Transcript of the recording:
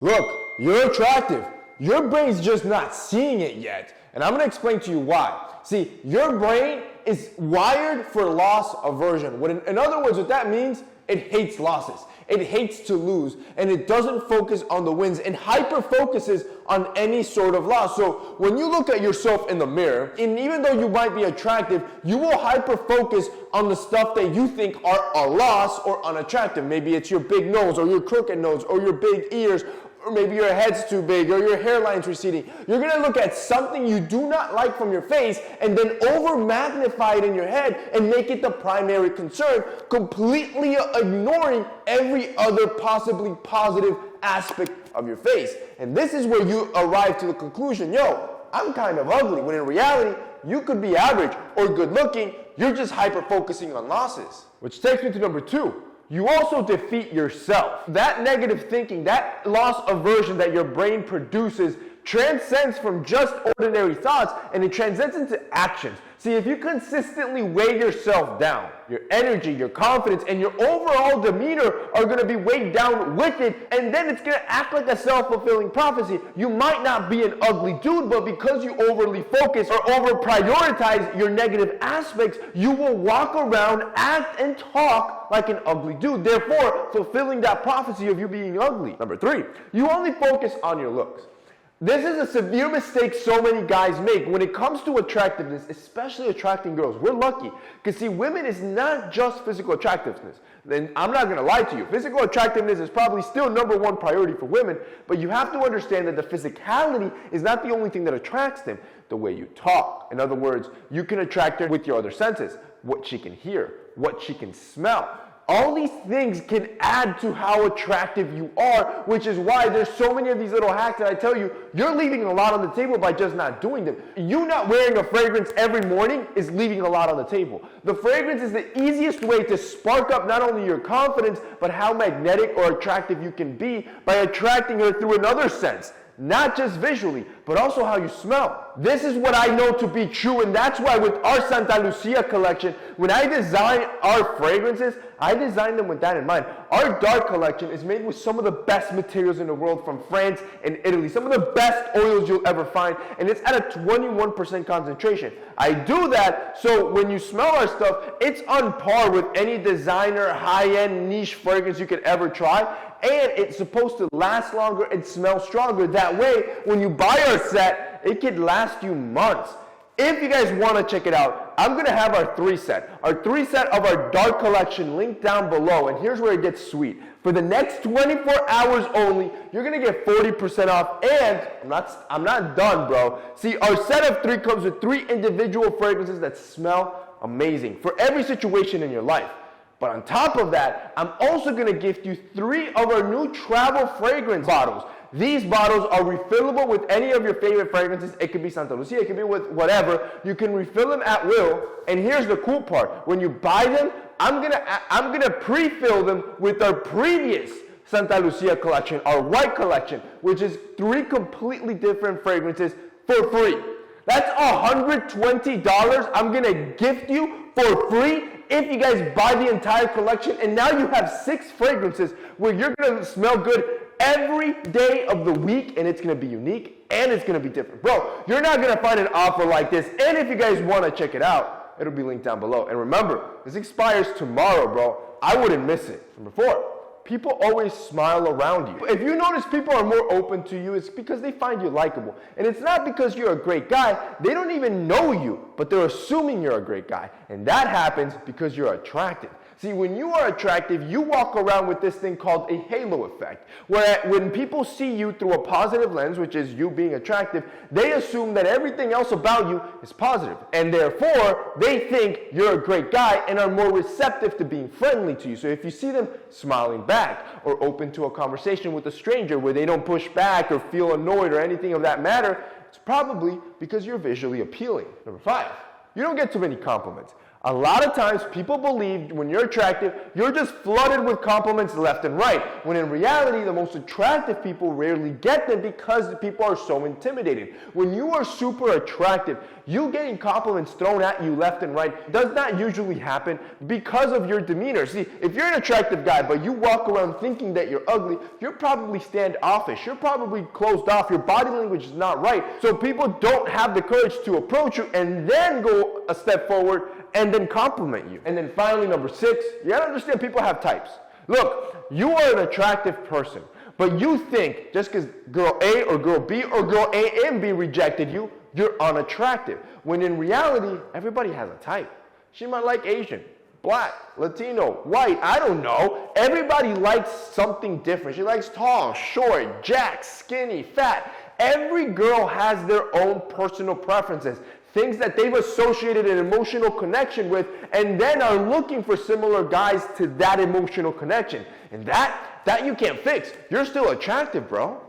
Look, you're attractive. Your brain's just not seeing it yet. And I'm gonna explain to you why. See, your brain is wired for loss aversion. In other words, what that means, it hates losses. It hates to lose, and it doesn't focus on the wins and hyper focuses on any sort of loss. So when you look at yourself in the mirror, and even though you might be attractive, you will hyper focus on the stuff that you think are a loss or unattractive. Maybe it's your big nose or your crooked nose or your big ears, or maybe your head's too big or your hairline's receding. You're gonna look at something you do not like from your face and then over magnify it in your head and make it the primary concern, completely ignoring every other possibly positive aspect of your face. And this is where you arrive to the conclusion, yo, I'm kind of ugly, when in reality, you could be average or good looking, you're just hyper focusing on losses. Which takes me to number 2. You also defeat yourself. That negative thinking, that loss aversion that your brain produces transcends from just ordinary thoughts and it transcends into actions. See, if you consistently weigh yourself down, your energy, your confidence, and your overall demeanor are going to be weighed down with it, and then it's going to act like a self-fulfilling prophecy. You might not be an ugly dude, but because you overly focus or over-prioritize your negative aspects, you will walk around, act, and talk like an ugly dude, therefore fulfilling that prophecy of you being ugly. Number 3, you only focus on your looks. This is a severe mistake so many guys make when it comes to attractiveness, especially attracting girls. We're lucky because see, women is not just physical attractiveness. And I'm not going to lie to you. Physical attractiveness is probably still number 1 priority for women, but you have to understand that the physicality is not the only thing that attracts them. The way you talk. In other words, you can attract her with your other senses. What she can hear, what she can smell. All these things can add to how attractive you are, which is why there's so many of these little hacks that I tell you, you're leaving a lot on the table by just not doing them. You not wearing a fragrance every morning is leaving a lot on the table. The fragrance is the easiest way to spark up not only your confidence, but how magnetic or attractive you can be by attracting her through another sense. Not just visually, but also how you smell. This is what I know to be true, and that's why with our Santa Lucia collection, when I design our fragrances, I design them with that in mind. Our dark collection is made with some of the best materials in the world from France and Italy, some of the best oils you'll ever find, and it's at a 21% concentration. I do that so when you smell our stuff, it's on par with any designer, high-end, niche fragrance you could ever try, and it's supposed to last longer and smell stronger. That way, when you buy our set, it could last you months. If you guys want to check it out, I'm going to have our 3 set. Our 3 set of our dark collection linked down below, and here's where it gets sweet. For the next 24 hours only, you're going to get 40% off, and I'm not done, bro. See, our set of 3 comes with 3 individual fragrances that smell amazing for every situation in your life. But on top of that, I'm also going to gift you 3 of our new travel fragrance bottles. These bottles are refillable with any of your favorite fragrances. It could be Santa Lucia, it could be with whatever. You can refill them at will. And here's the cool part. When you buy them, I'm gonna pre-fill them with our previous Santa Lucia collection, our white collection, which is 3 completely different fragrances for free. That's $120 I'm gonna gift you for free if you guys buy the entire collection, and now you have 6 fragrances where you're gonna smell good every day of the week, and it's gonna be unique and it's gonna be different. Bro, you're not gonna find an offer like this, and if you guys wanna check it out, it'll be linked down below. And remember, this expires tomorrow, bro. I wouldn't miss it. Number 4, people always smile around you. If you notice people are more open to you, it's because they find you likable. And it's not because you're a great guy. They don't even know you, but they're assuming you're a great guy. And that happens because you're attractive. See, when you are attractive, you walk around with this thing called a halo effect, where when people see you through a positive lens, which is you being attractive, they assume that everything else about you is positive. And therefore, they think you're a great guy and are more receptive to being friendly to you. So if you see them smiling back or open to a conversation with a stranger where they don't push back or feel annoyed or anything of that matter, it's probably because you're visually appealing. Number 5, you don't get too many compliments. A lot of times people believe when you're attractive, you're just flooded with compliments left and right. When in reality, the most attractive people rarely get them because people are so intimidated. When you are super attractive, You getting compliments thrown at you left and right does not usually happen because of your demeanor. See, if you're an attractive guy, but you walk around thinking that you're ugly, you're probably standoffish. You're probably closed off. Your body language is not right. So people don't have the courage to approach you and then go a step forward and then compliment you. And then finally, number 6, you gotta understand people have types. Look, you are an attractive person, but you think just because girl A or girl B or girl A and B rejected you, you're unattractive. When in reality, everybody has a type. She might like Asian, black, Latino, white, I don't know. Everybody likes something different. She likes tall, short, jacked, skinny, fat. Every girl has their own personal preferences, things that they've associated an emotional connection with, and then are looking for similar guys to that emotional connection. And that you can't fix. You're still attractive, bro.